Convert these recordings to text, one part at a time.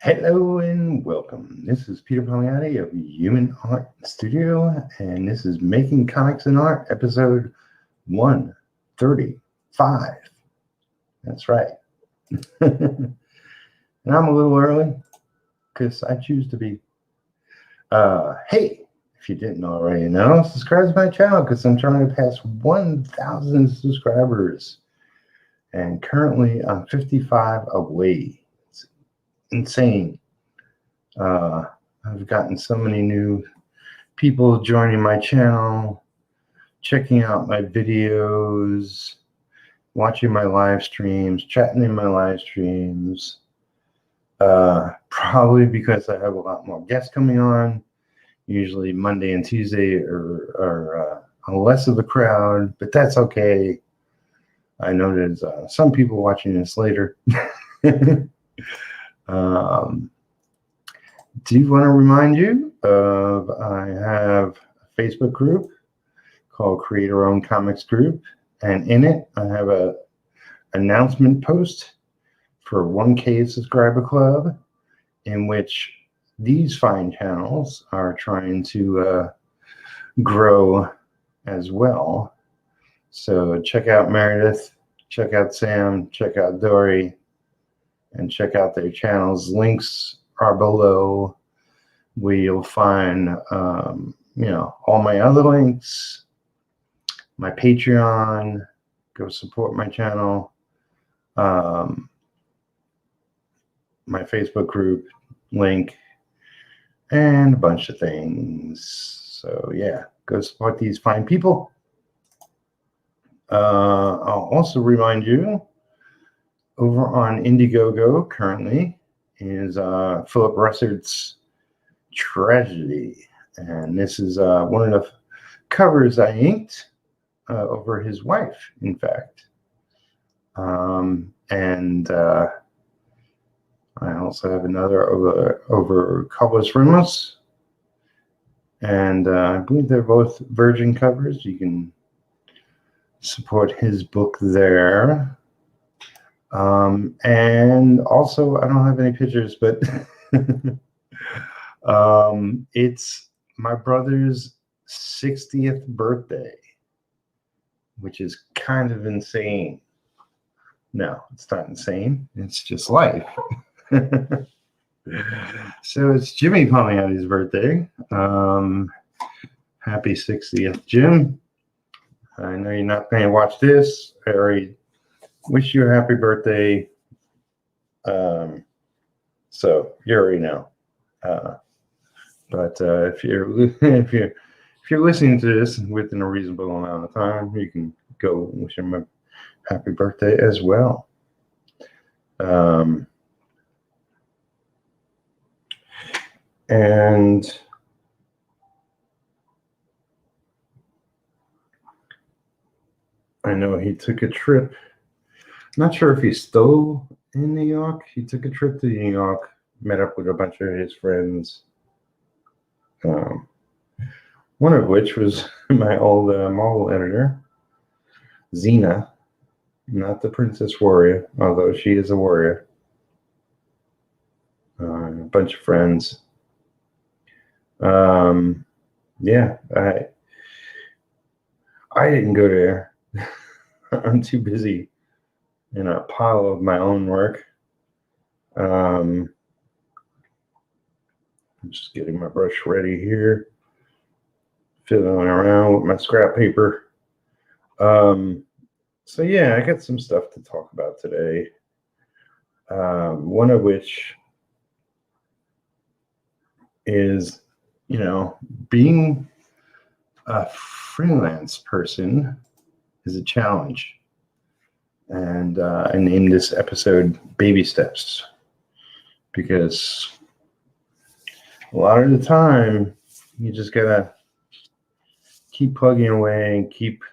Hello and welcome. This is Peter Palmiotti of Human Art Studio, and this is Making Comics and Art, episode 135. That's right. And I'm a little early because I choose to be. Hey, if you didn't already know, subscribe to my channel because I'm trying to pass 1,000 subscribers. And currently I'm 55 away. Insane. I've gotten so many new people joining my channel, checking out my videos, watching my live streams, chatting in my live streams. Probably because I have a lot more guests coming on. Usually Monday and Tuesday are less of a crowd, but that's okay. I know there's some people watching this later. Do want to remind you of I have a Facebook group called Creator Owned Comics Group, and in it I have a announcement post for 1K subscriber club, in which these fine channels are trying to grow as well. So check out Meredith, check out Sam, check out Dori, and check out their channels. Links are below, where you'll find all my other links, my Patreon, go support my channel, my Facebook group link, and a bunch of things. So yeah, go support these fine people. I'll also remind you, over on Indiegogo currently is Philip Russard's Tragedy, and this is one of the covers I inked over his wife, in fact. And I also have another over Carlos Ramos, and I believe they're both Virgin covers. You can support his book there. And also, I don't have any pictures, but it's my brother's 60th birthday, which is kind of insane. No, it's not insane. It's just life. So it's Jimmy Palmiotti's birthday. Happy 60th, Jim. I know you're not going to watch this. I already wish you a happy birthday. So you already know. But if you're listening to this within a reasonable amount of time, you can go wish him a happy birthday as well. And I know he took a trip. Not sure if he's still in New York. He took a trip to New York, met up with a bunch of his friends. One of which was my old Marvel editor, Xena, not the Princess Warrior, although she is a warrior. A bunch of friends. Yeah, I didn't go there. I'm too busy in a pile of my own work. I'm just getting my brush ready here, fiddling around with my scrap paper. So yeah, I got some stuff to talk about today. One of which is, being a freelance person is a challenge. And I named this episode Baby Steps, because a lot of the time you just gotta keep plugging away and keep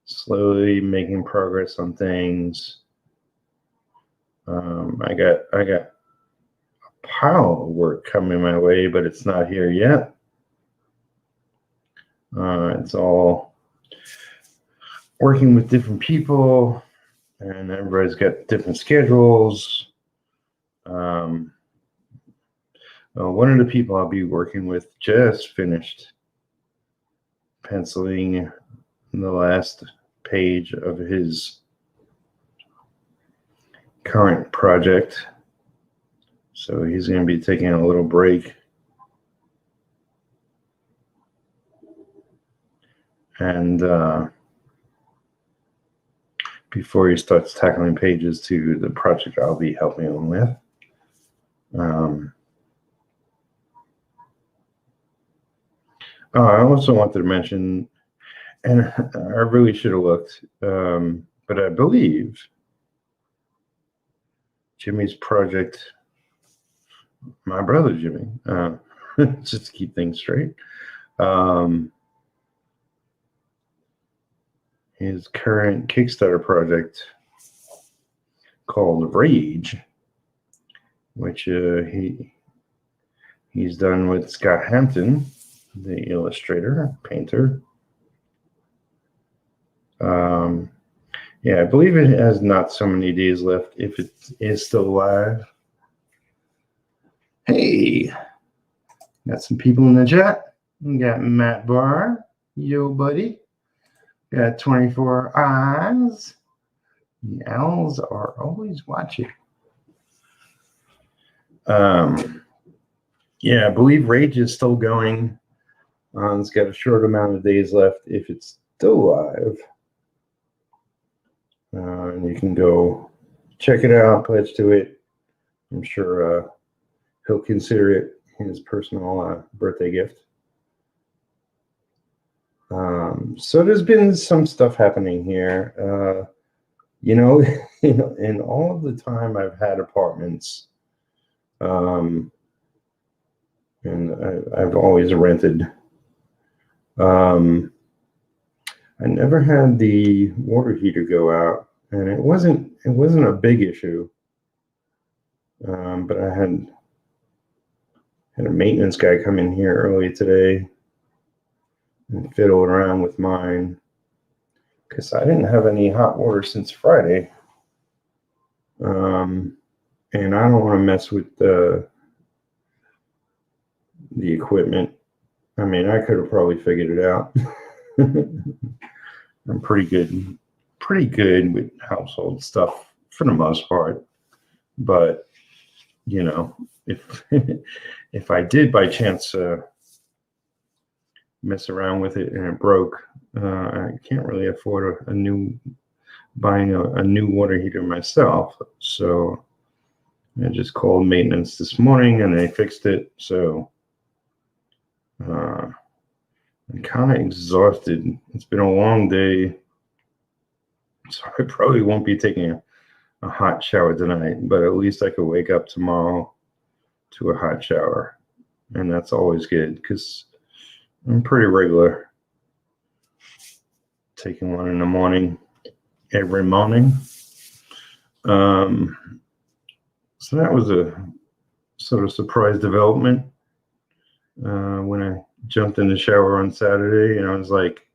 slowly making progress on things. I got a pile of work coming my way, but it's not here yet. It's all working with different people, and everybody's got different schedules. One of the people I'll be working with just finished penciling the last page of his current project. So he's going to be taking a little break. And before he starts tackling pages to the project I'll be helping him with. I also wanted to mention, and I really should have looked, but I believe Jimmy's project, my brother Jimmy, just to keep things straight, his current Kickstarter project called Rage, which he's done with Scott Hampton, the illustrator, painter. Yeah, I believe it has not so many days left if it is still live. Hey, got some people in the chat. We got Matt Barr. Yo, buddy. Got 24 eyes. The owls are always watching. Yeah, I believe Rage is still going. It's got a short amount of days left if it's still live. And you can go check it out, pledge to it. I'm sure he'll consider it his personal birthday gift. So there's been some stuff happening here. In all of the time I've had apartments, and I've always rented. I never had the water heater go out, and it wasn't a big issue. But I had a maintenance guy come in here early today and fiddle around with mine because I didn't have any hot water since Friday. And I don't want to mess with the equipment. I mean, I could have probably figured it out. I'm pretty good with household stuff for the most part. But, if if I did by chance mess around with it and it broke, I can't really afford buying a new water heater myself. So I just called maintenance this morning and they fixed it. So I'm kind of exhausted. It's been a long day, so I probably won't be taking a hot shower tonight, but at least I could wake up tomorrow to a hot shower, and that's always good because I'm pretty regular taking one in the morning, every morning. So that was a sort of surprise development when I jumped in the shower on Saturday, and I was like,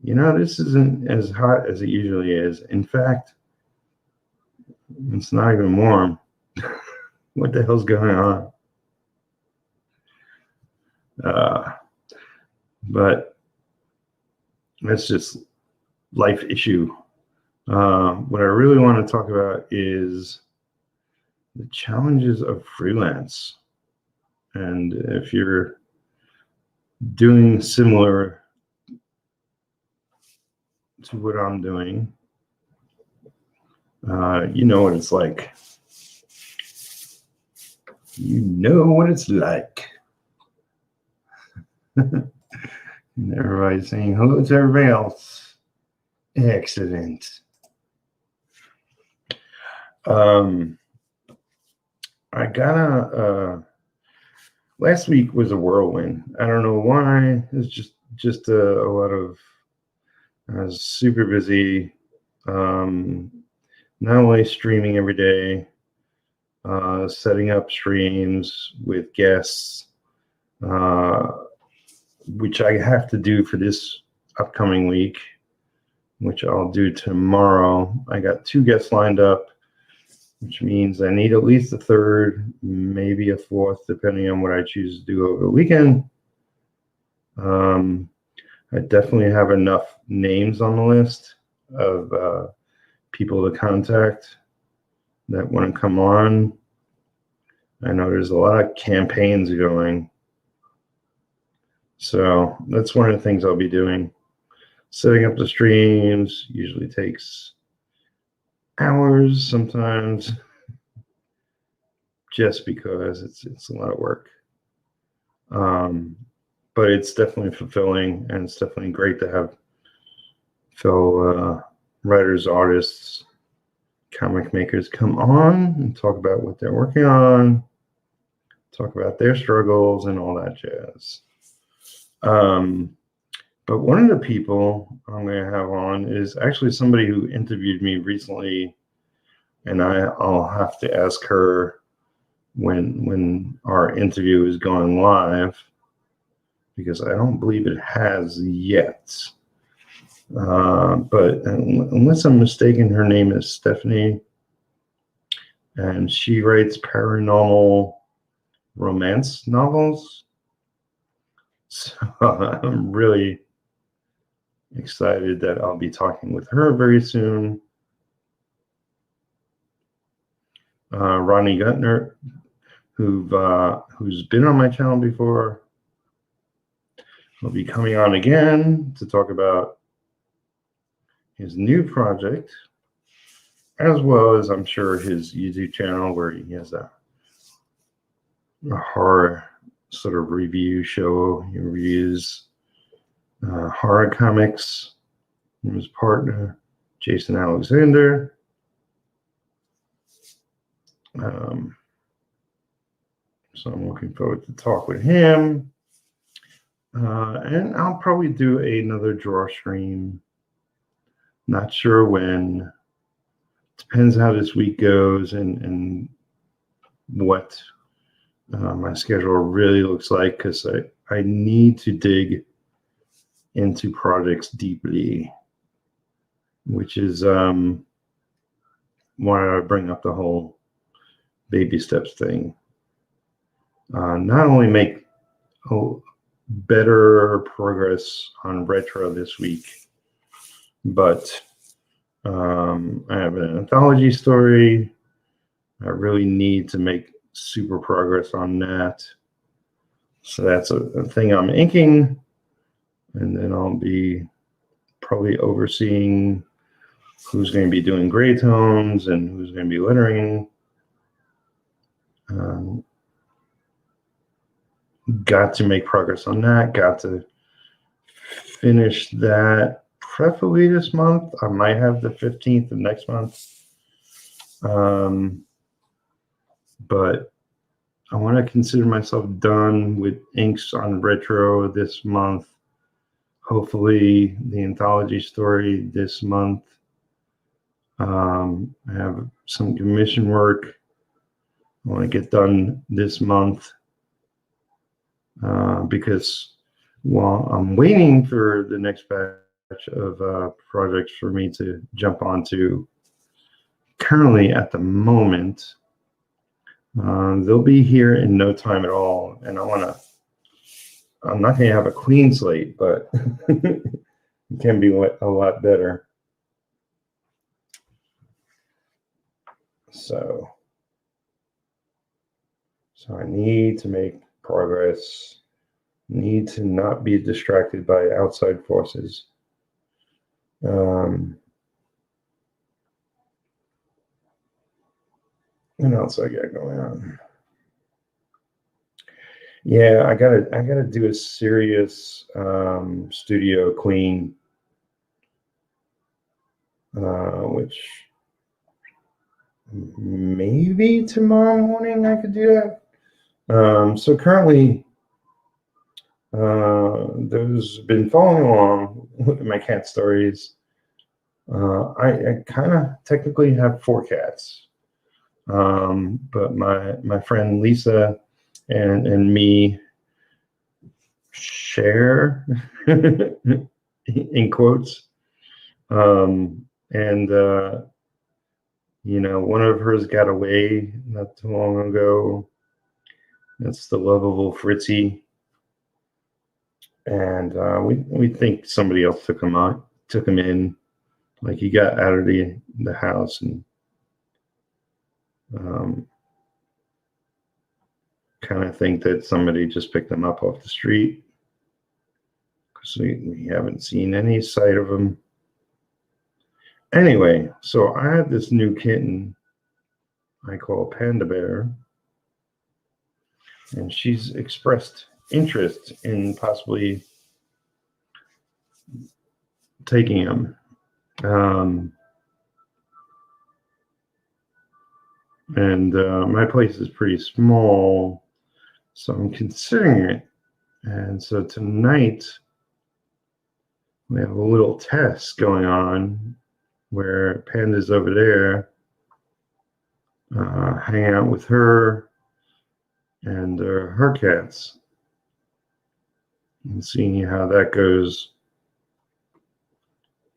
this isn't as hot as it usually is. In fact, it's not even warm. What the hell's going on? But that's just life issue. What I really want to talk about is the challenges of freelance. And if you're doing similar to what I'm doing, you know what it's like. You know what it's like. And everybody's saying hello to everybody else. Excellent. I got last week was a whirlwind. I don't know why. It's just a lot of. I was super busy. Not only streaming every day, setting up streams with guests, which I have to do for this upcoming week, which I'll do tomorrow. I got 2 guests lined up. which means I need at least a third, maybe a fourth, depending on what I choose to do over the weekend. I definitely have enough names on the list of people to contact that want to come on. I know there's a lot of campaigns going. So that's one of the things I'll be doing. Setting up the streams usually takes hours sometimes, just because it's a lot of work. But it's definitely fulfilling, and it's definitely great to have fellow writers, artists, comic makers come on and talk about what they're working on, talk about their struggles and all that jazz. But one of the people I'm going to have on is actually somebody who interviewed me recently, and I'll have to ask her when our interview is going live, because I don't believe it has yet. But unless I'm mistaken, her name is Stephanie, and she writes paranormal romance novels. So I'm really excited that I'll be talking with her very soon. Ronnie Gutner, who's been on my channel before, will be coming on again to talk about his new project, as well as, I'm sure, his YouTube channel where he has a horror sort of review show. He reviews horror comics from his partner, Jason Alexander. So I'm looking forward to talk with him. And I'll probably do another draw stream. Not sure when. Depends how this week goes and what my schedule really looks like, because I need to dig into projects deeply, which is why I bring up the whole baby steps thing. Not only make better progress on retro this week, but I have an anthology story. I really need to make super progress on that. So that's a thing I'm inking, and then I'll be probably overseeing who's going to be doing gray tones and who's going to be lettering. Got to make progress on that. Got to finish that preferably this month. I might have the 15th of next month. But I want to consider myself done with inks on retro this month. Hopefully the anthology story this month. I have some commission work I want to get done this month, because while I'm waiting for the next batch of projects for me to jump onto, currently at the moment, they'll be here in no time at all. And I'm not going to have a clean slate, but it can be a lot better. So I need to make progress, need to not be distracted by outside forces. What else I got going on? Yeah, I gotta do a serious studio clean, which maybe tomorrow morning I could do that. So currently, those have been following along with my cat stories. I kind of technically have 4 cats, but my friend Lisa and me share in quotes, and One of hers got away not too long ago. That's the lovable Fritzy. And we think somebody else took him in. Like he got out of the house and kind of think that somebody just picked him up off the street, because we haven't seen any sight of him. Anyway, so I have this new kitten I call Panda Bear, and she's expressed interest in possibly taking him. And my place is pretty small, so I'm considering it. And so tonight we have a little test going on where Panda's over there, hanging out with her and her cats, and seeing how that goes.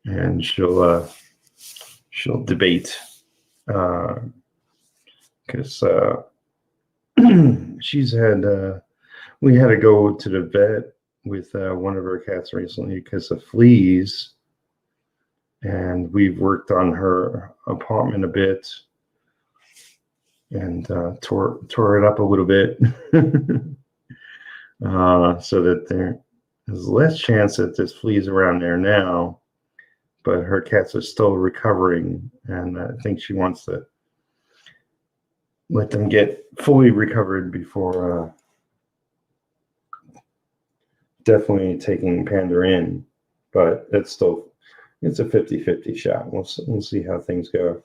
And she'll debate, because she's had we had to go to the vet with one of her cats recently because of fleas, and we've worked on her apartment a bit and tore it up a little bit, so that there's less chance that there's fleas around there now, but her cats are still recovering, and I think she wants to let them get fully recovered before definitely taking Panda in. But it's a 50-50 shot. We'll see how things go.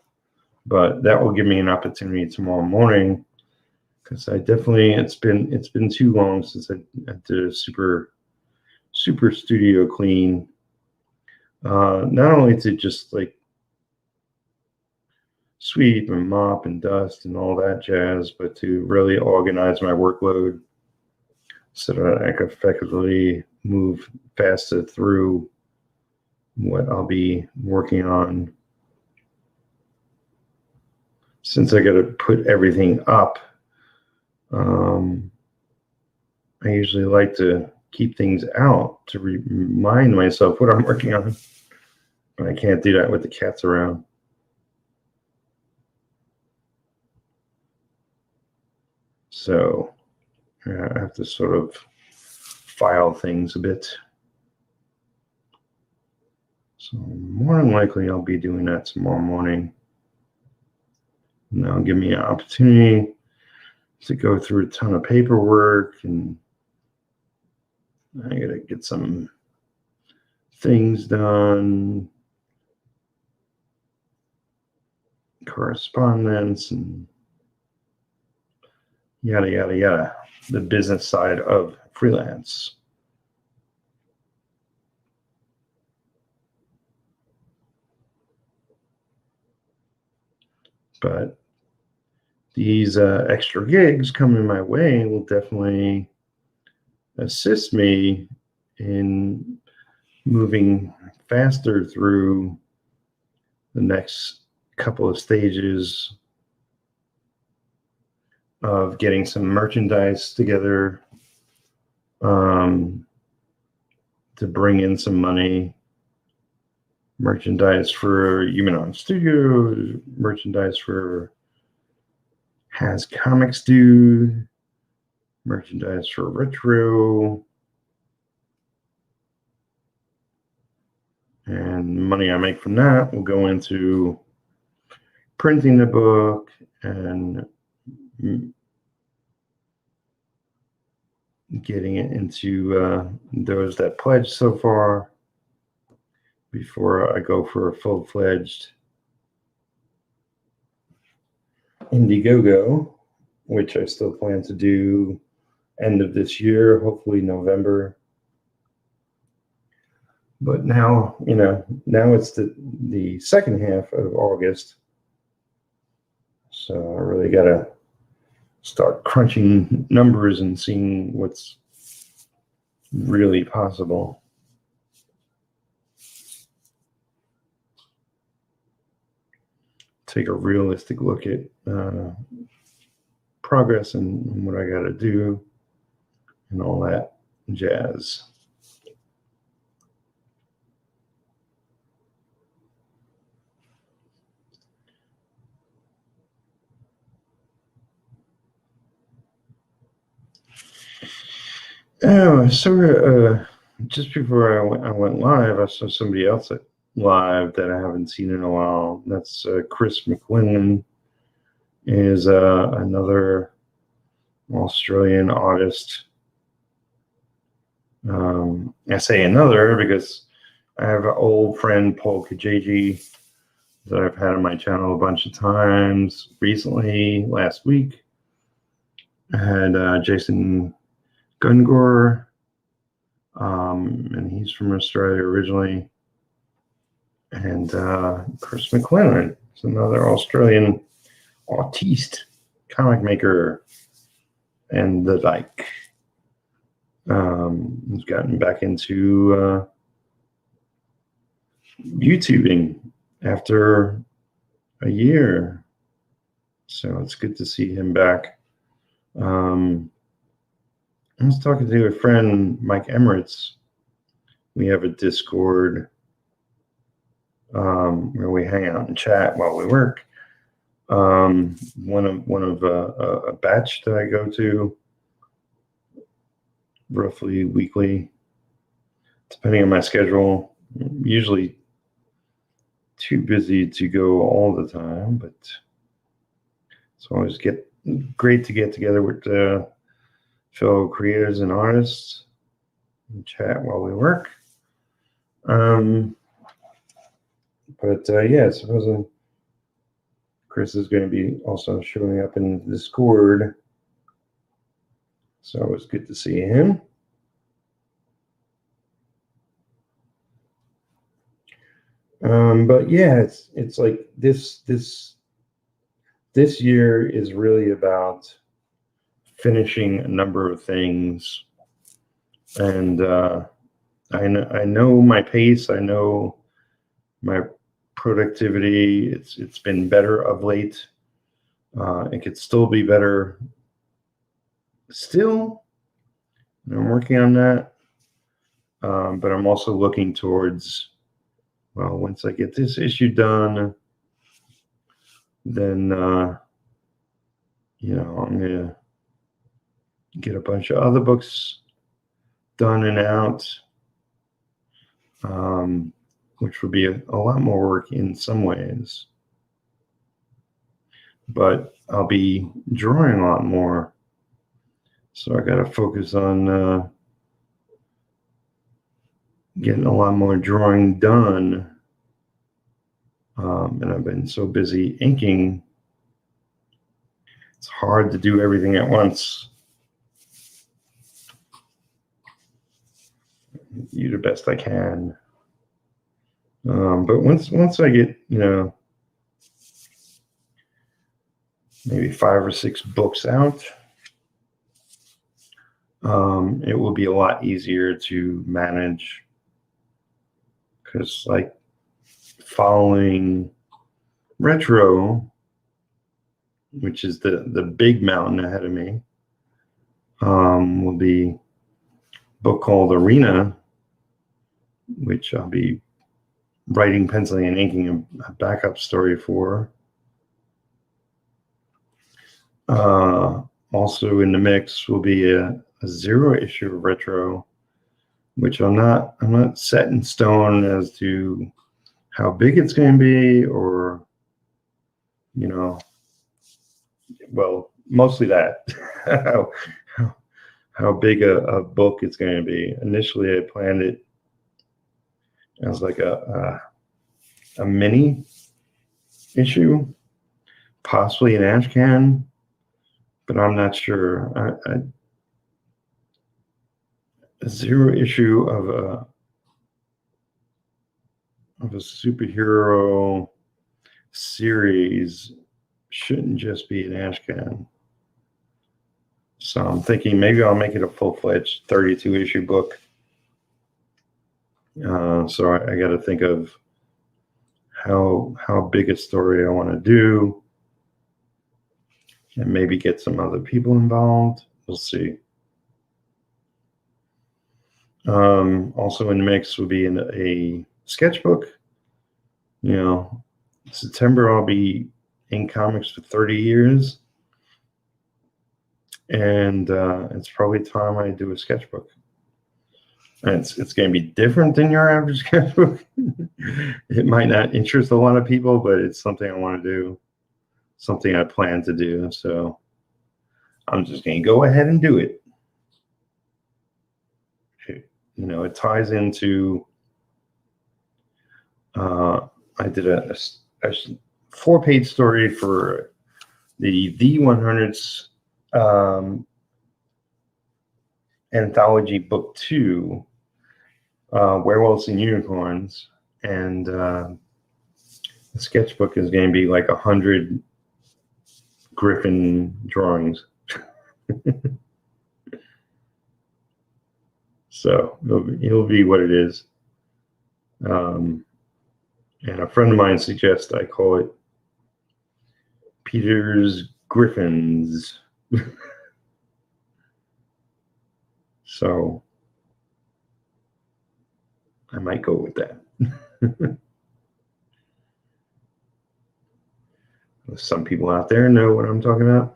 But that will give me an opportunity tomorrow morning, because it's been too long since I did a super studio clean. Not only to just like sweep and mop and dust and all that jazz, but to really organize my workload so that I can effectively move faster through what I'll be working on. Since I got to put everything up, I usually like to keep things out to remind myself what I'm working on. But I can't do that with the cats around. So I have to sort of file things a bit. So more than likely I'll be doing that tomorrow morning. And that'll give me an opportunity to go through a ton of paperwork, and I gotta get some things done, correspondence, and yada, yada, yada. The business side of freelance. But these extra gigs coming my way will definitely assist me in moving faster through the next couple of stages of getting some merchandise together, to bring in some money. Merchandise for Human on Studio, merchandise for Has Comics Dude, merchandise for Retro, and money I make from that will go into printing the book and getting it into those that pledged so far before I go for a full-fledged Indiegogo, which I still plan to do end of this year, hopefully November. But now it's the second half of August, so I really gotta start crunching numbers and seeing what's really possible. take a realistic look at progress and what I got to do and all that jazz. Oh, so just before I went live, I saw somebody else live that I haven't seen in a while. That's Chris McQuillan, is another Australian artist. I say another because I have an old friend, Paul Kajeji, that I've had on my channel a bunch of times. Recently, last week, I had Jason Gungor, and he's from Australia originally. And Chris McLennan is another Australian artiste, comic maker, and the like. He's gotten back into YouTubing after a year, so it's good to see him back. I was talking to a friend, Mike Emirates. We have a Discord where we hang out and chat while we work. One of a batch that I go to roughly weekly, depending on my schedule. Usually too busy to go all the time, but it's always great to get together with fellow creators and artists and chat while we work. But yeah, supposedly Chris is going to be also showing up in Discord, so it was good to see him. But yeah, it's like this year is really about finishing a number of things, and I know my pace. I know my productivity. It's been better of late. It could still be better. Still, I'm working on that. But I'm also looking towards, well, once I get this issue done, then I'm gonna get a bunch of other books done and out, which would be a lot more work in some ways, but I'll be drawing a lot more, so I got to focus on getting a lot more drawing done. And I've been so busy inking, it's hard to do everything at once. Do the best I can. But once I get, maybe 5 or 6 books out, it will be a lot easier to manage, because like following retro, which is the big mountain ahead of me, will be a book called Arena, which I'll be writing, penciling, and inking a backup story for. Also in the mix will be a 0 issue of retro, which I'm not set in stone as to how big it's going to be, or well, mostly that how big a book it's going to be. Initially, I planned it as like a mini issue, possibly an ash can, but I'm not sure. A 0 issue of a superhero series shouldn't just be an ash can. So I'm thinking maybe I'll make it a full-fledged 32 issue book. So I got to think of how big a story I want to do, and maybe get some other people involved. We'll see. Also in the mix will be a sketchbook. You know, September I'll be in comics for 30 years. And it's probably time I do a sketchbook. And it's going to be different than your average sketchbook. It might not interest a lot of people, but it's something I want to do, something I plan to do. So I'm just going to go ahead and do it. You know, it ties into, I did a 4-page story for the V100's anthology book 2, Werewolves and Unicorns, and the sketchbook is going to be like 100 Griffin drawings. So it'll be what it is. And a friend of mine suggests I call it Peter's Griffins. So I might go with that. Some people out there know what I'm talking about.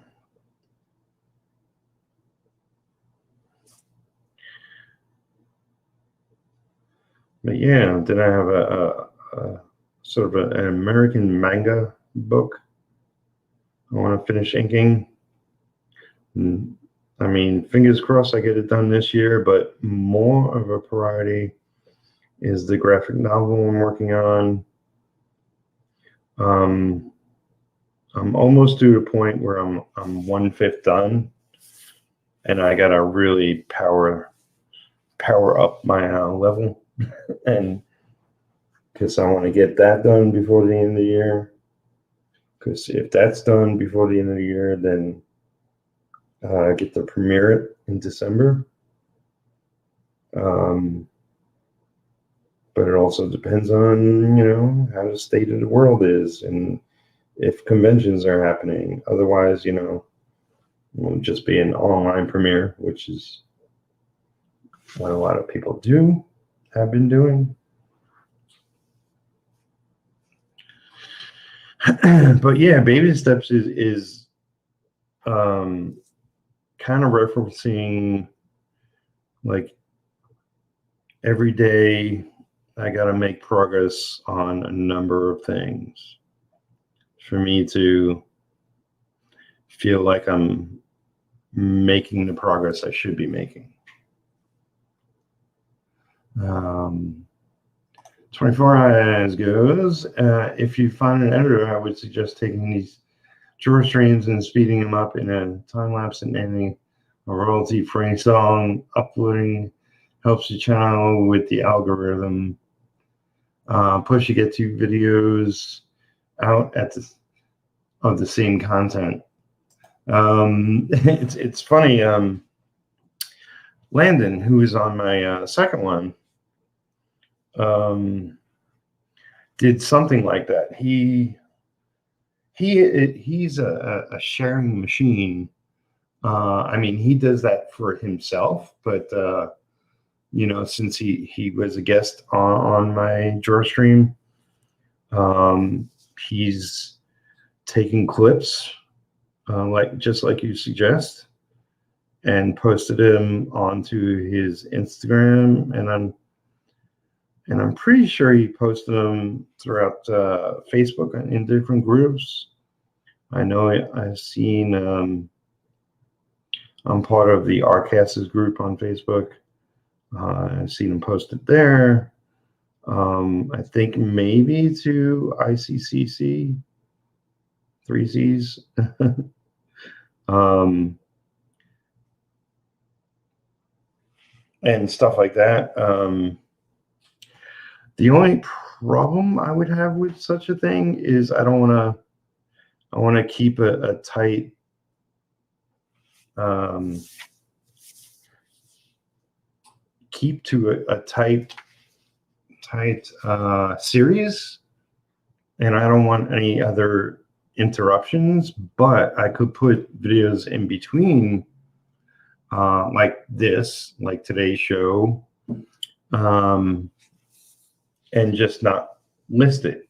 But yeah, then I have a sort of an American manga book I want to finish inking. I mean, fingers crossed I get it done this year, but more of a priority is the graphic novel I'm working on. I'm almost to the point where I'm 1/5 done, and I gotta really power up my level, and because I want to get that done before the end of the year. Because if that's done before the end of the year, then I get to premiere it in December. But it also depends on, you know, how the state of the world is and if conventions are happening. Otherwise, you know, it will just be an online premiere, which is what a lot of people have been doing. But yeah, Baby Steps is kind of referencing like every day I got to make progress on a number of things for me to feel like I'm making the progress I should be making. 24 Hours goes, if you find an editor, I would suggest taking these drawer streams and speeding them up in a time lapse and ending a royalty-free song. Uploading helps the channel with the algorithm. Push to get 2 videos out of the same content. It's funny. Landon, who is on my second one, did something like that. He's a sharing machine. I mean, he does that for himself, but you know, since he was a guest on my drawer stream, he's taking clips just like you suggest and posted them onto his Instagram, and I'm pretty sure he posted them throughout Facebook in different groups. I know I've seen, I'm part of the Arcas's group on Facebook. I've seen him posted there. I think maybe to ICCC, 3 C's. And stuff like that. The only problem I would have with such a thing is I want to keep a tight keep to a tight series. and I don't want any other interruptions, but I could put videos in between, like this, like today's show, and just not list it,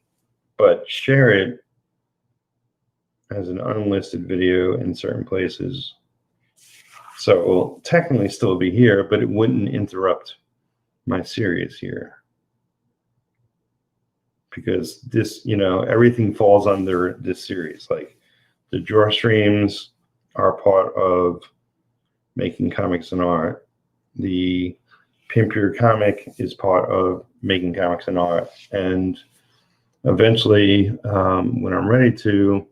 but share it as an unlisted video in certain places. So it will technically still be here, but it wouldn't interrupt my series here. Because this, everything falls under this series. Like the draw streams are part of making comics and art. The Pimp Your Comic is part of making comics and art. And eventually, when I'm ready to,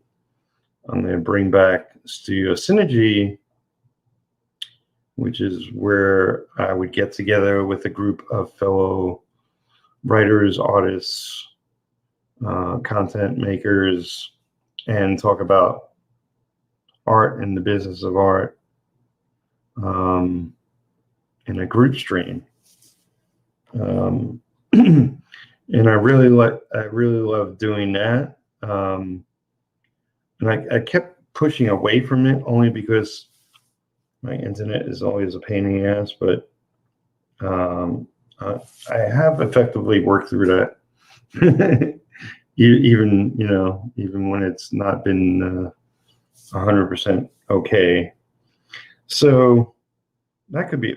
I'm going to bring back Studio Synergy, which is where I would get together with a group of fellow writers, artists, content makers, and talk about art and the business of art in a group stream. And I really love doing that. And I kept pushing away from it only because my internet is always a pain in the ass, but I have effectively worked through that. Even when it's not been 100% okay. So that could be a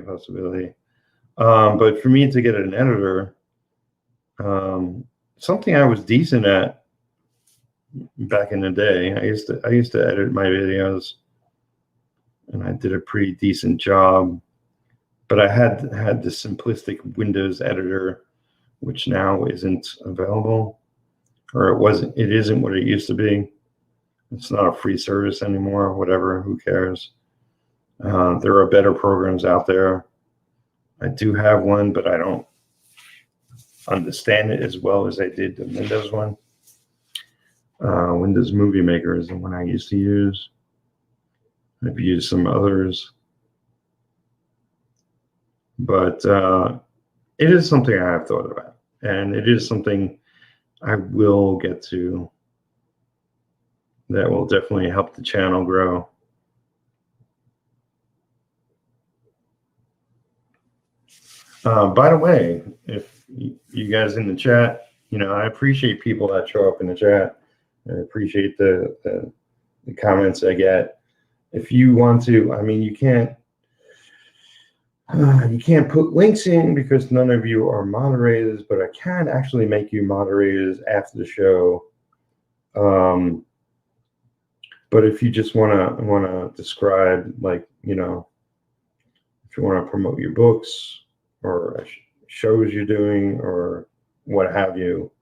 possibility. But for me to get an editor, something I was decent at back in the day, I used to edit my videos, and I did a pretty decent job. But I had the simplistic Windows editor, which now isn't available, or it isn't what it used to be. It's not a free service anymore, whatever, who cares? There are better programs out there. I do have one, but I don't understand it as well as I did the Windows one. Windows Movie Maker is the one I used to use. I've used some others. But it is something I have thought about. And it is something I will get to that will definitely help the channel grow. By the way, if you guys in the chat, I appreciate people that show up in the chat. I appreciate the comments I get. If you want to, you can't put links in because none of you are moderators, but I can actually make you moderators after the show. But if you just want to describe, like, if you want to promote your books or shows you're doing or what have you,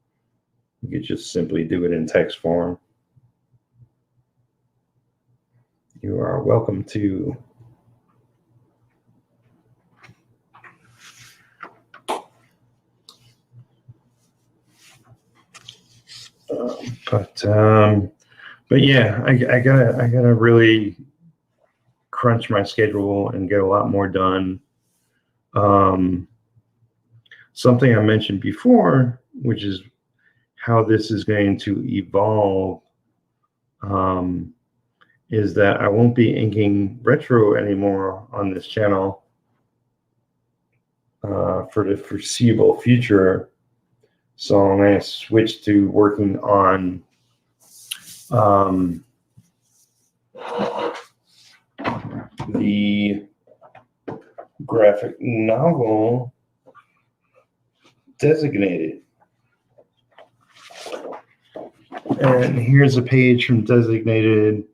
you could just simply do it in text form. You are welcome to. But yeah, I gotta really crunch my schedule and get a lot more done. Something I mentioned before, which is how this is going to evolve, is that I won't be inking retro anymore on this channel for the foreseeable future. So I'm going to switch to working on the graphic novel Designated. And here's a page from Designated.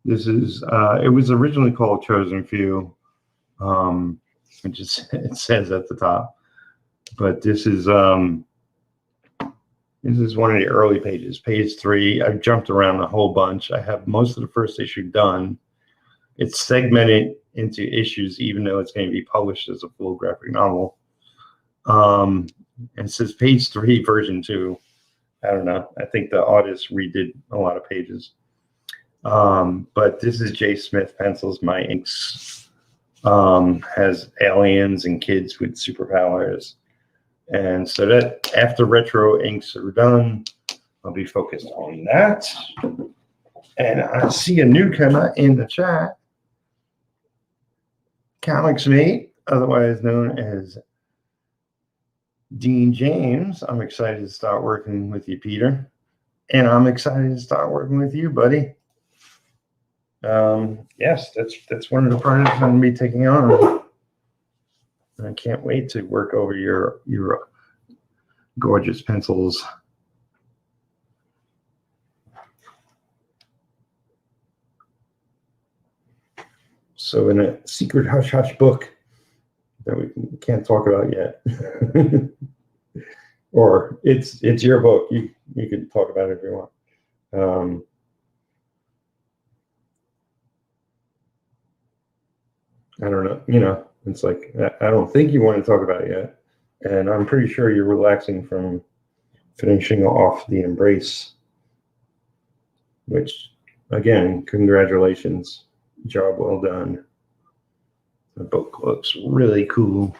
This is, it was originally called Chosen Few, which is, it says at the top. But this is one of the early pages, page 3. I've jumped around a whole bunch. I have most of the first issue done. It's segmented into issues, even though it's going to be published as a full graphic novel. And it says page 3, version 2. I don't know. I think the artist redid a lot of pages. But this is J. Smith pencils. My inks has aliens and kids with superpowers. And so that after retro inks are done, I'll be focused on that. And I see a newcomer in the chat, Comics Mate, otherwise known as Dean James. I'm excited to start working with you, Peter. And I'm excited to start working with you, buddy. Yes, that's one of the projects I'm going to be taking on. I can't wait to work over your gorgeous pencils. So in a secret hush hush book that we can't talk about yet, or it's your book. You can talk about it if you want. I don't know. You know, it's like I don't think you want to talk about it yet, and I'm pretty sure you're relaxing from finishing off the Embrace, which again, congratulations, job well done. The book looks really cool.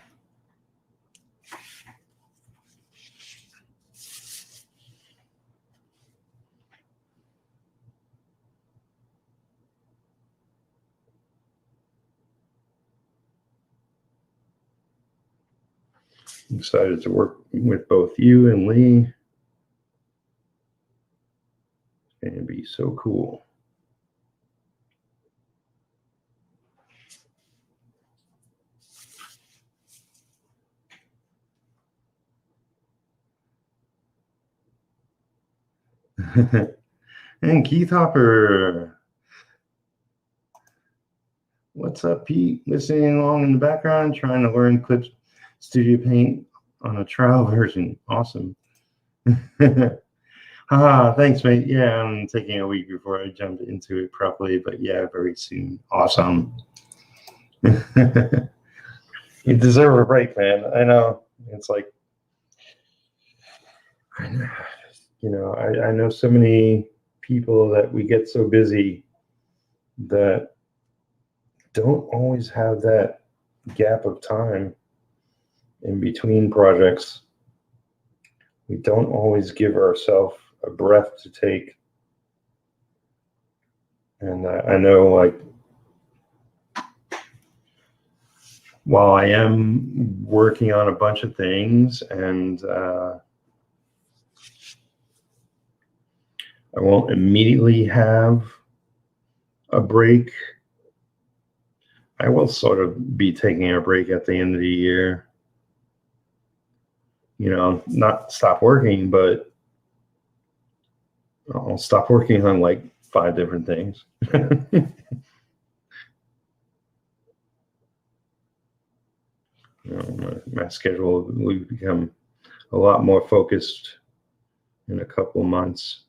I'm excited to work with both you and Lee. It's going to be so cool. And Keith Hopper. What's up, Pete? Listening along in the background, trying to learn Clip Studio Paint on a trial version. Awesome. Thanks, mate. Yeah, I'm taking a week before I jump into it properly, but yeah, very soon. Awesome. You deserve a break, man. I know. It's like, I know, you know, I know so many people that we get so busy that don't always have that gap of time in between projects. We don't always give ourselves a breath to take. And I know, like, while I am working on a bunch of things and I won't immediately have a break, I will sort of be taking a break at the end of the year. You know, not stop working, but I'll stop working on like 5 different things. You know, my schedule will become a lot more focused in a couple of months.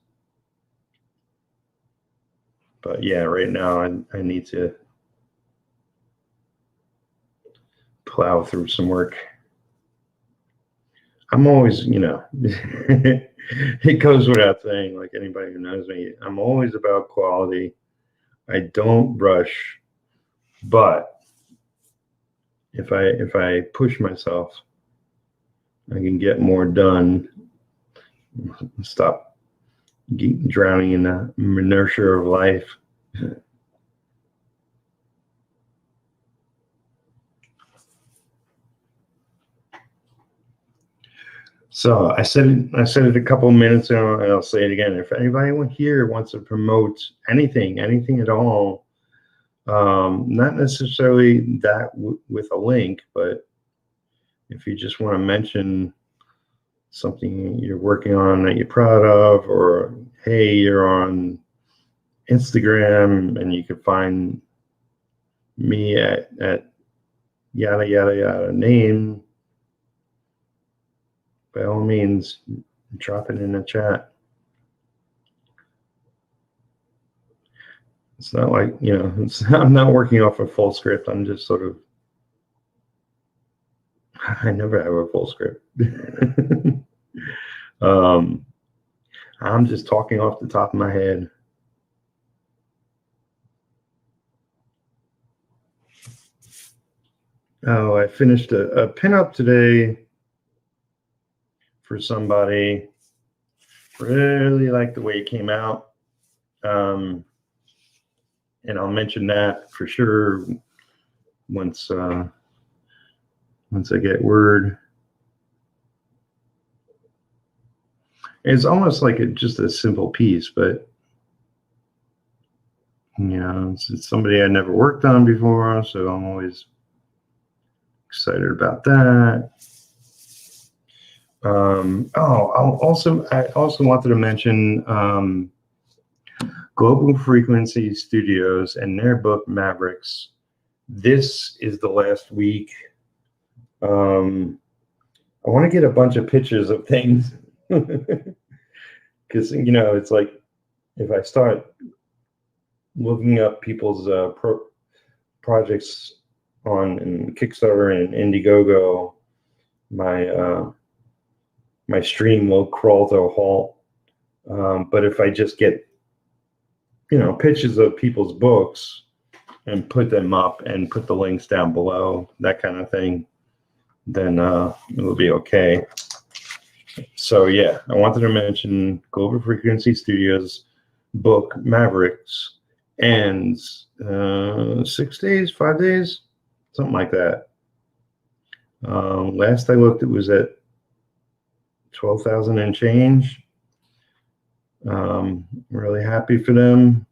But yeah, right now I need to plow through some work. I'm always, you know, it goes without saying, like anybody who knows me, I'm always about quality. I don't rush, but if I push myself, I can get more done. Stop drowning in the inertia of life. So I said it a couple of minutes ago, and I'll say it again. If anybody here wants to promote anything at all, not necessarily that with a link, but if you just want to mention something you're working on that you're proud of, or hey, you're on Instagram and you can find me at yada yada yada name, by all means, drop it in the chat. It's not like, you know, I'm not working off a full script. I'm just sort of, I never have a full script. I'm just talking off the top of my head. Oh, I finished a pinup today for somebody. Really like the way it came out. And I'll mention that for sure once I get word. It's almost like just a simple piece, but it's somebody I never worked on before, so I'm always excited about that. I also wanted to mention Global Frequency Studios and their book Mavericks. This is the last week. I want to get a bunch of pictures of things because it's like if I start looking up people's projects on Kickstarter and Indiegogo, my stream will crawl to a halt. But if I just get, pictures of people's books and put them up and put the links down below, that kind of thing, then it'll be okay. So yeah, I wanted to mention Global Frequency Studios book Mavericks ends 6 days, 5 days, something like that. Last I looked, it was at 12,000 and change. Really happy for them.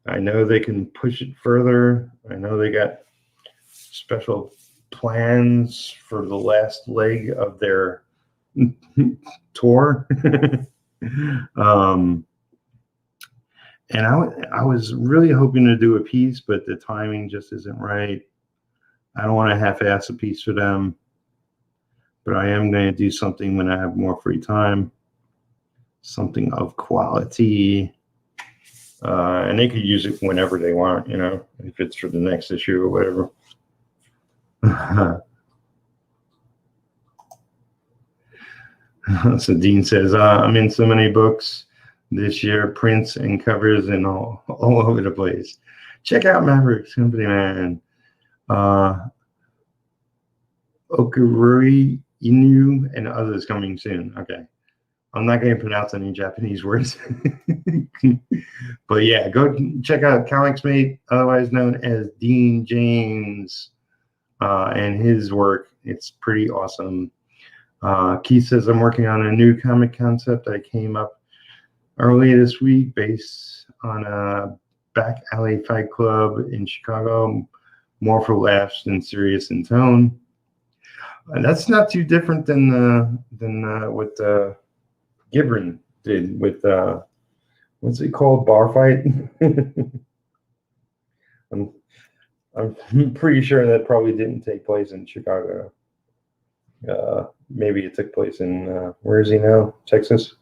I know they can push it further. I know they got special plans for the last leg of their tour. And I was really hoping to do a piece, but the timing just isn't right. I don't want to half-ass a piece for them, but I am going to do something when I have more free time, something of quality, and they could use it whenever they want, if it's for the next issue or whatever. So Dean says, I'm in so many books this year, prints and covers and all over the place. Check out Mavericks Company, man. Okururi Inu and others coming soon. Okay. I'm not going to pronounce any Japanese words. But yeah, go check out ComicsMate, otherwise known as Dean James, and his work. It's pretty awesome. Keith says, I'm working on a new comic concept I came up early this week based on a back alley fight club in Chicago, more for laughs than serious in tone. And that's not too different than what Gibran did with what's it called, Bar Fight. I'm pretty sure that probably didn't take place in Chicago. Maybe it took place in where is he now? Texas.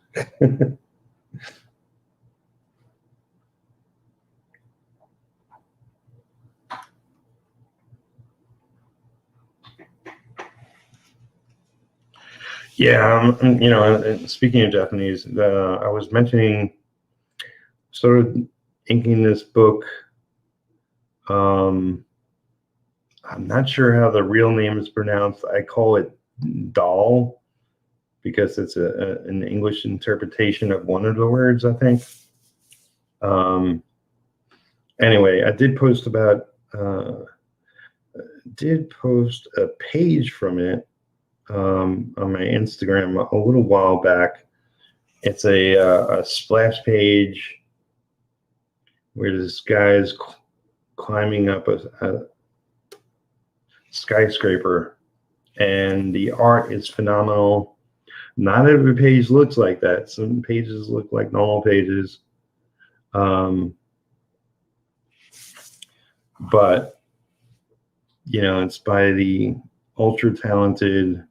Yeah, speaking of Japanese, I was mentioning, started inking this book. I'm not sure how the real name is pronounced. I call it doll because it's an English interpretation of one of the words, I think. Anyway, I did post a page from it on my Instagram a little while back. It's a splash page where this guy is climbing up a skyscraper, and the art is phenomenal. Not every page looks like that. Some pages look like normal pages. But it's by the ultra talented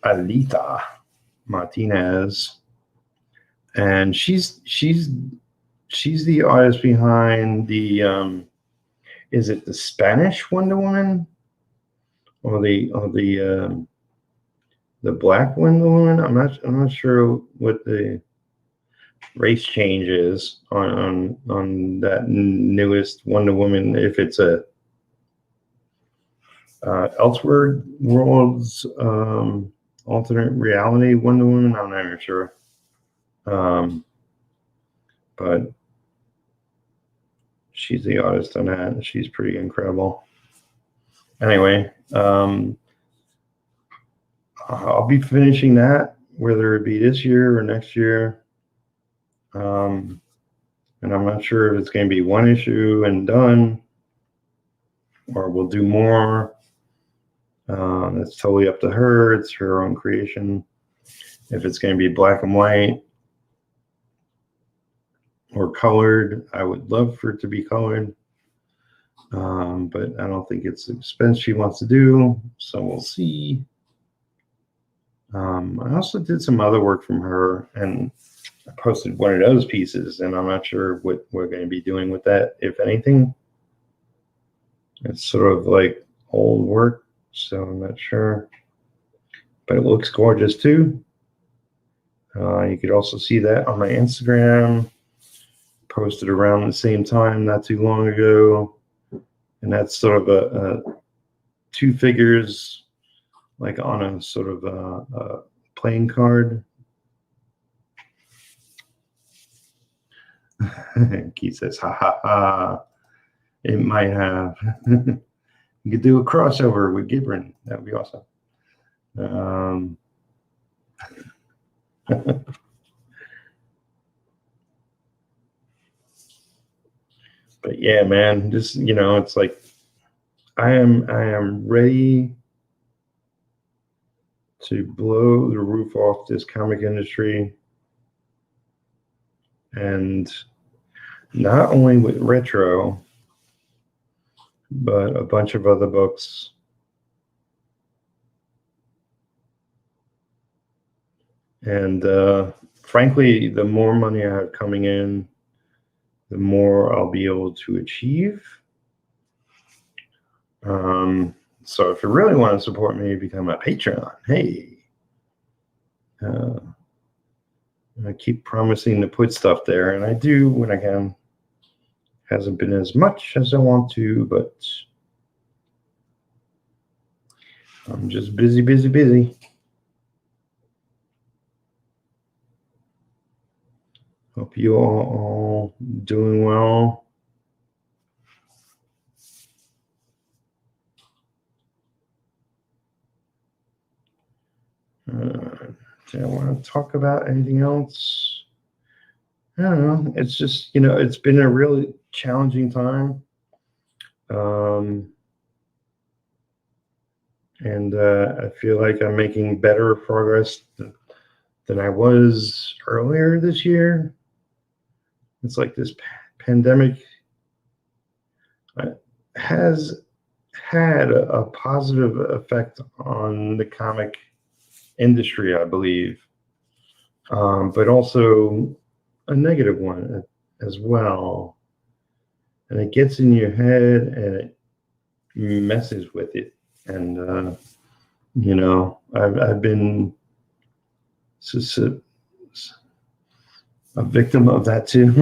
Alita Martinez, and she's the artist behind the is it the Spanish Wonder Woman or the Black Wonder Woman? I'm not sure what the race change is on that newest Wonder Woman, if it's a Elsewhere Worlds, alternate reality Wonder Woman. I'm not even sure. But she's the artist on that, and she's pretty incredible. Anyway, I'll be finishing that, whether it be this year or next year. And I'm not sure if it's going to be one issue and done, or we'll do more. It's totally up to her. It's her own creation. If it's going to be black and white or colored, I would love for it to be colored. But I don't think it's the expense she wants to do, so we'll see. I also did some other work from her, and I posted one of those pieces, and I'm not sure what we're going to be doing with that, if anything. It's sort of like old work, so I'm not sure. But it looks gorgeous too. You could also see that on my Instagram, posted around the same time not too long ago. And that's sort of a two figures, like on a sort of a playing card. Keith says, ha ha ha. It might have. You could do a crossover with Gibran. That would be awesome. But yeah, man, just, it's like I am ready to blow the roof off this comic industry, and not only with retro, but a bunch of other books. And frankly, the more money I have coming in, the more I'll be able to achieve. So if you really want to support me, become a Patreon. Hey, I keep promising to put stuff there, and I do when I can. Hasn't been as much as I want to, but I'm just busy. Hope you all doing well. Do I want to talk about anything else? I don't know. It's just, it's been a really challenging time. And I feel like I'm making better progress than I was earlier this year. It's like this pandemic has had a positive effect on the comic industry, I believe, but also a negative one as well. And it gets in your head and it messes with it. And, I've been a victim of that too.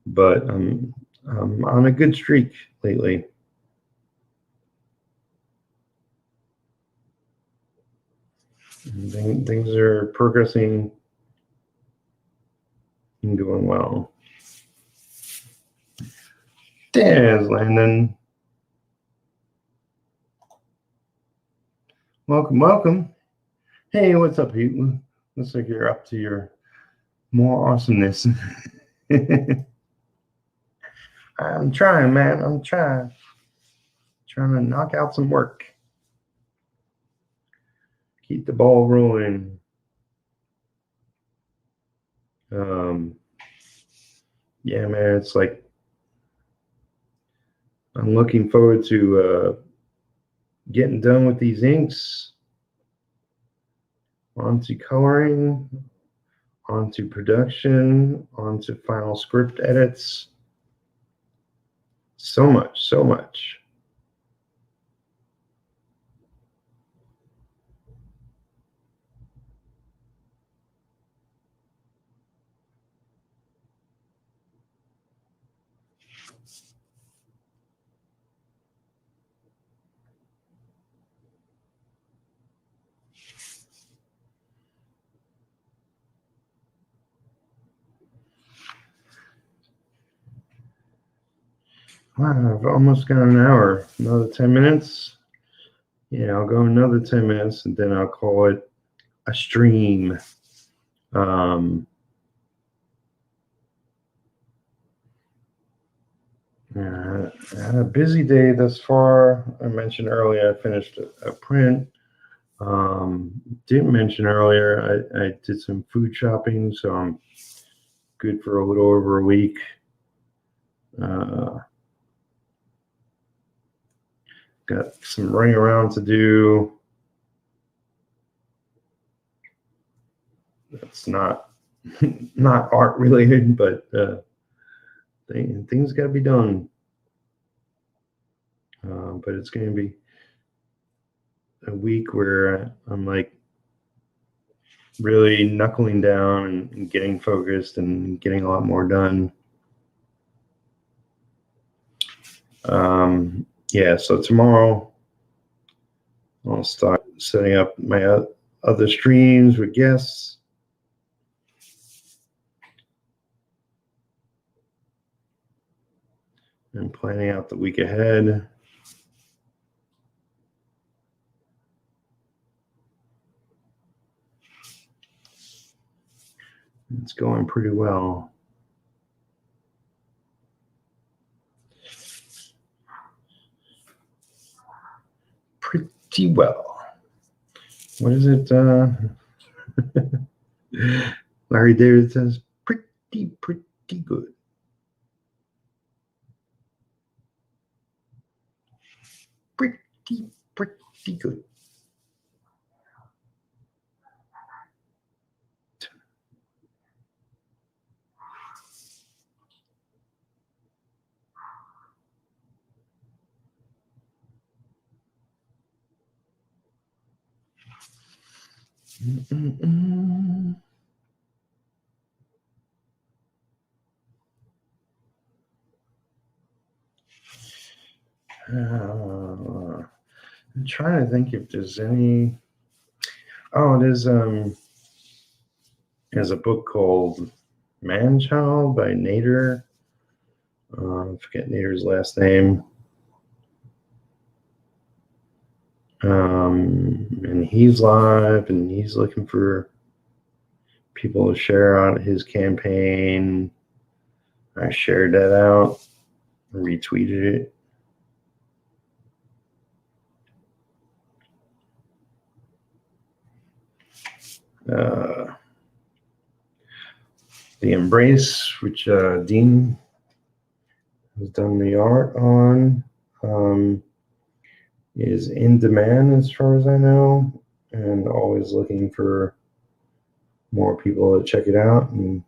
But I'm on a good streak lately. Things are progressing and going well. There's Landon. Welcome. Hey, what's up, Pete? Looks like you're up to your more awesomeness. I'm trying, man. I'm trying to knock out some work. Keep the ball rolling. Yeah, man, it's like I'm looking forward to getting done with these inks, onto coloring, onto production, onto final script edits. So much. Wow, I've almost got an hour. Another 10 minutes. Yeah, I'll go another 10 minutes and then I'll call it a stream. I had a busy day thus far. I mentioned earlier I finished a print. Didn't mention earlier I did some food shopping, so I'm good for a little over a week. Got some running around to do. That's not not art related, but things got to be done. But it's going to be a week where I'm like really knuckling down and getting focused and getting a lot more done. Yeah, so tomorrow I'll start setting up my other streams with guests. And planning out the week ahead. It's going pretty well. Pretty well. What is it? Larry David says, pretty good. Pretty good. I'm trying to think if there's any. Oh, there's a book called Manchild by Nader. I forget Nader's last name. And he's live and he's looking for people to share out his campaign. I shared that out, retweeted it. The Embrace, which Dean has done the art on, is in demand as far as I know, and always looking for more people to check it out and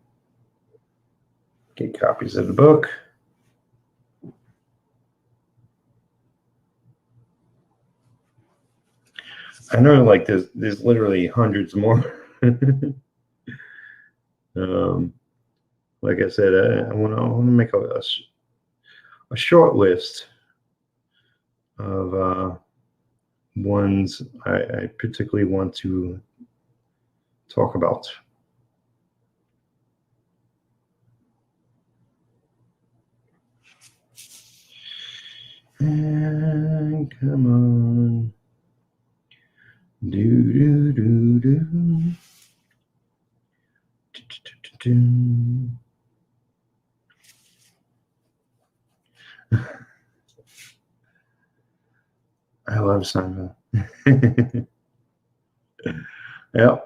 get copies of the book. I know, like there's literally hundreds more. Like I said, I want to make a short list of ones I particularly want to talk about. And come on. Do. I love Seinfeld. Yeah,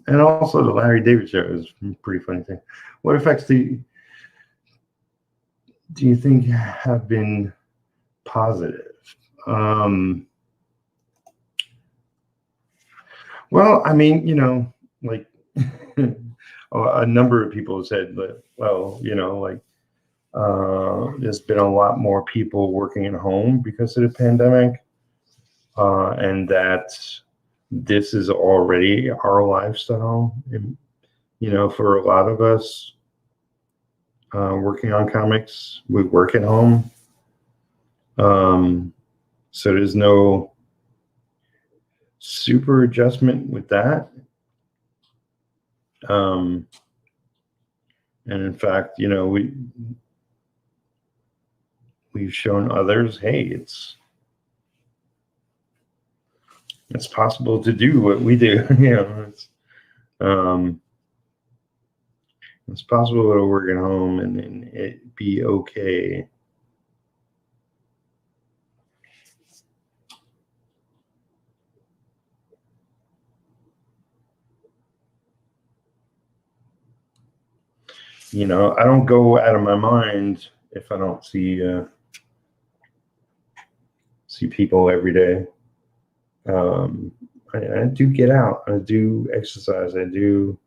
and also the Larry David show is a pretty funny thing. What effects do you think have been positive? Well, I mean, like a number of people have said that, well, like there's been a lot more people working at home because of the pandemic, and that this is already our lifestyle. For a lot of us working on comics, we work at home. So there's no super adjustment with that. And in fact, we've shown others, hey, it's possible to do what we do. It's possible to work at home and it be okay. I don't go out of my mind if I don't see people every day. I do get out. I do exercise. I do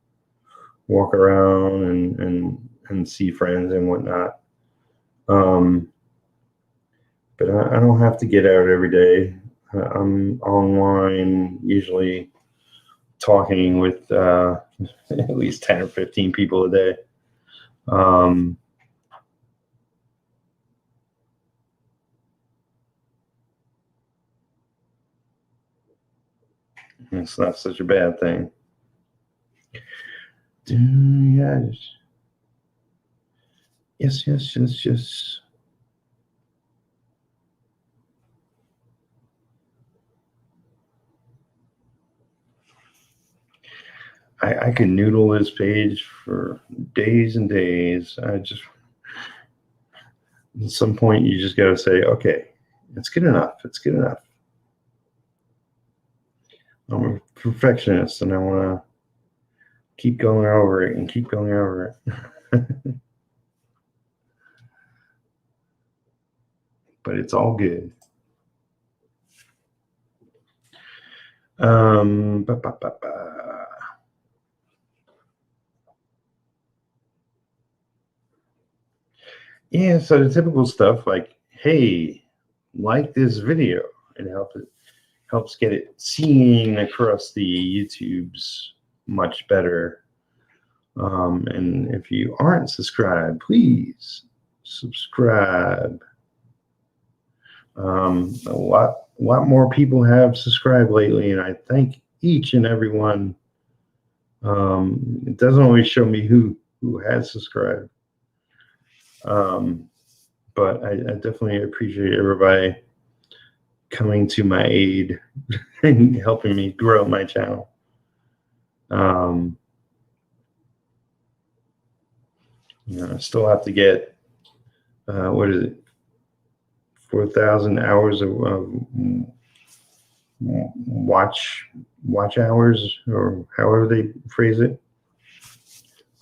walk around and see friends and whatnot. But I don't have to get out every day. I'm online usually talking with at least 10 or 15 people a day. It's not such a bad thing. Yes. I could noodle this page for days and days. At some point, you just got to say, okay, it's good enough. It's good enough. I'm a perfectionist, and I want to keep going over it and keep going over it. But it's all good. Yeah, so the typical stuff like, hey, like this video. It helps get it seen across the YouTubes much better. And if you aren't subscribed, please subscribe. A lot more people have subscribed lately, and I thank each and every one. It doesn't always show me who has subscribed. But I definitely appreciate everybody coming to my aid and helping me grow my channel. I still have to get, what is it? 4,000 hours of watch hours, or however they phrase it.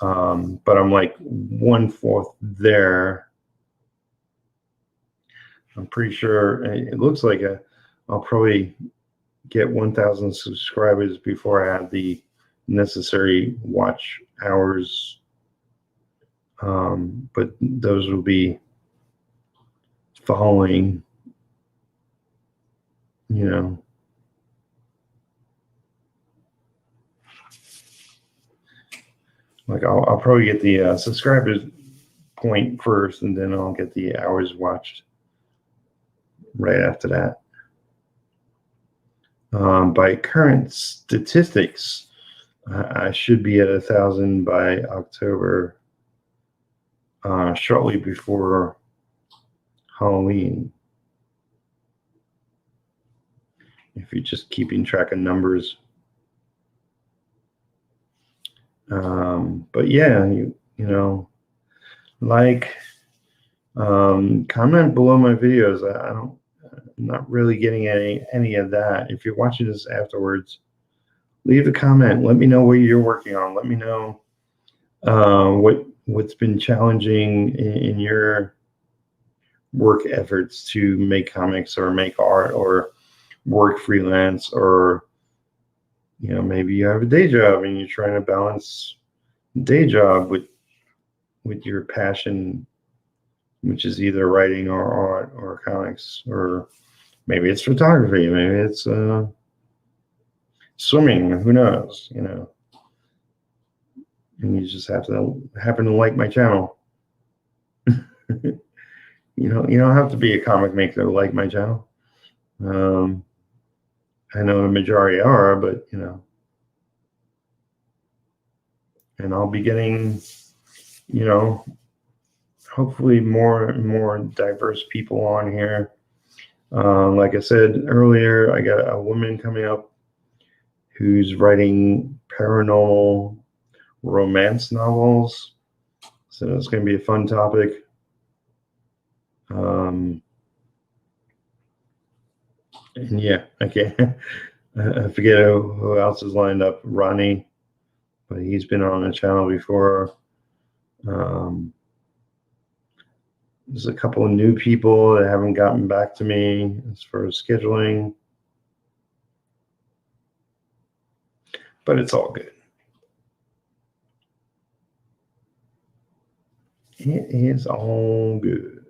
But I'm like 1/4 there. I'm pretty sure it looks like I'll probably get 1,000 subscribers before I have the necessary watch hours. But those will be following, like I'll probably get the subscribers point first, and then I'll get the hours watched right after that. By current statistics, I should be at 1,000 by October, shortly before Halloween. If you're just keeping track of numbers. But yeah, like, comment below my videos. I'm not really getting any of that. If you're watching this afterwards, leave a comment. Let me know what you're working on. Let me know what's been challenging in your work efforts to make comics or make art or work freelance, or maybe you have a day job and you're trying to balance day job with your passion, which is either writing or art or comics, or maybe it's photography, maybe it's swimming, who knows, and you just happen to like my channel. You don't have to be a comic maker to like my channel. I know the majority are, but and I'll be getting, hopefully more and more diverse people on here. Like I said earlier, I got a woman coming up who's writing paranormal romance novels. So it's going to be a fun topic. And yeah, I can't, I forget who else is lined up. Ronnie, but he's been on the channel before. There's a couple of new people that haven't gotten back to me as far as scheduling, but it's all good. It is all good.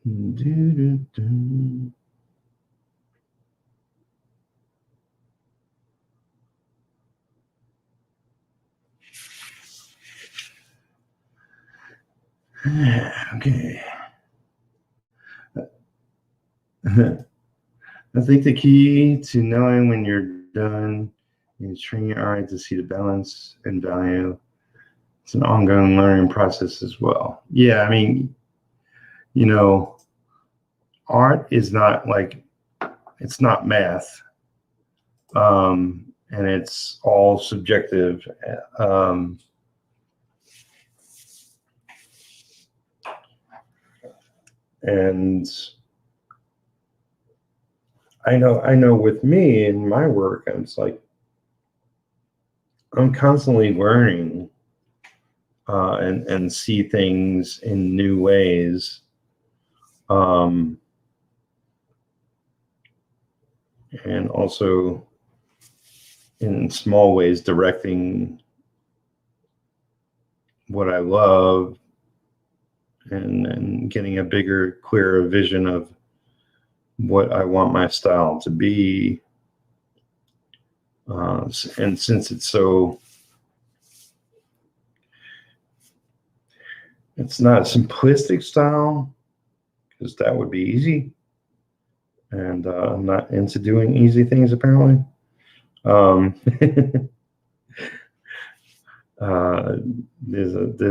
Do-do-do. Okay. I think the key to knowing when you're done is training your eye to see the balance and value. It's an ongoing learning process as well. Yeah, I mean, you know, art is not like, it's not math. And it's all subjective. And I know with me in my work, it's like I'm constantly learning and see things in new ways. And also in small ways directing what I love and getting a bigger, clearer vision of what I want my style to be. And since it's so, it's not a simplistic style, because that would be easy. And I'm not into doing easy things, apparently. There's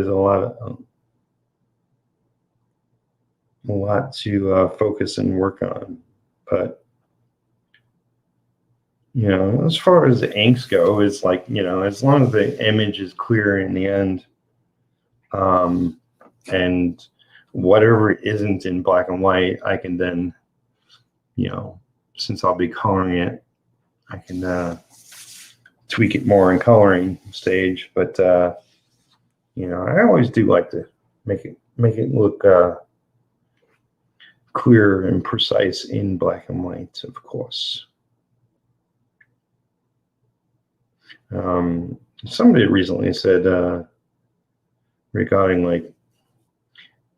a lot to focus and work on, but you know, as far as the inks go, it's like, you know, as long as the image is clear in the end, and whatever isn't in black and white, I can then, you know, since I'll be coloring it, I can tweak it more in coloring stage. But you know, I always do like to make it look clear and precise in black and white, of course. Somebody recently said regarding, like,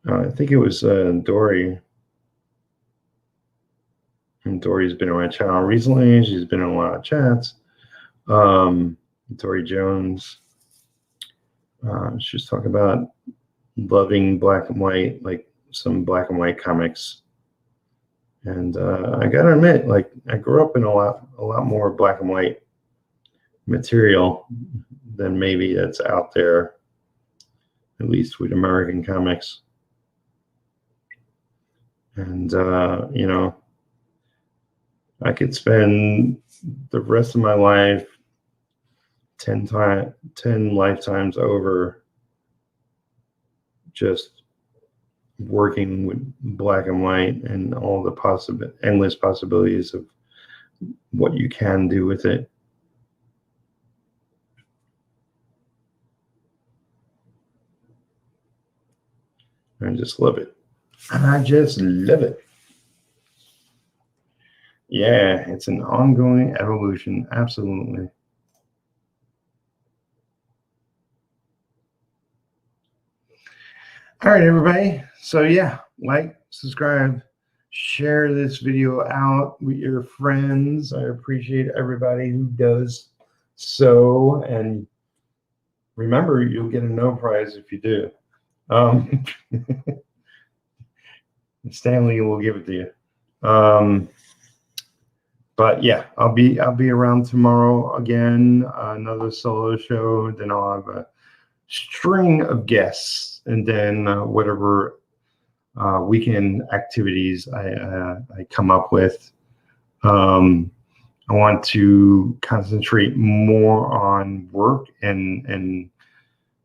I think it was Dori. And Dori's been on my channel recently. She's been in a lot of chats. Dori Jones. She's talking about loving black and white, like some black and white comics. And I gotta admit, like, I grew up in a lot more black and white material than maybe that's out there, at least with American comics. And you know, I could spend the rest of my life 10 lifetimes over just working with black and white and all the endless possibilities of what you can do with it. I just love it. I just love it. Yeah, it's an ongoing evolution. Absolutely. All right, everybody. So yeah, like, subscribe, share this video out with your friends. I appreciate everybody who does so. And remember, you'll get a no prize if you do. Stanley will give it to you. But yeah, I'll be around tomorrow again. Another solo show. Then I'll have a string of guests, and then whatever weekend activities I come up with. I want to concentrate more on work and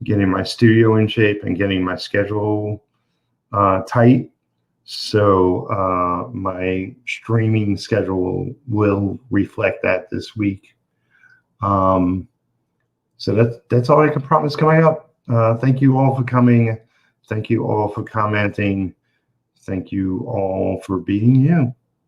getting my studio in shape and getting my schedule tight. So my streaming schedule will reflect that this week. So that's all I can promise coming up. Thank you all for coming. Thank you all for commenting. Thank you all for being you.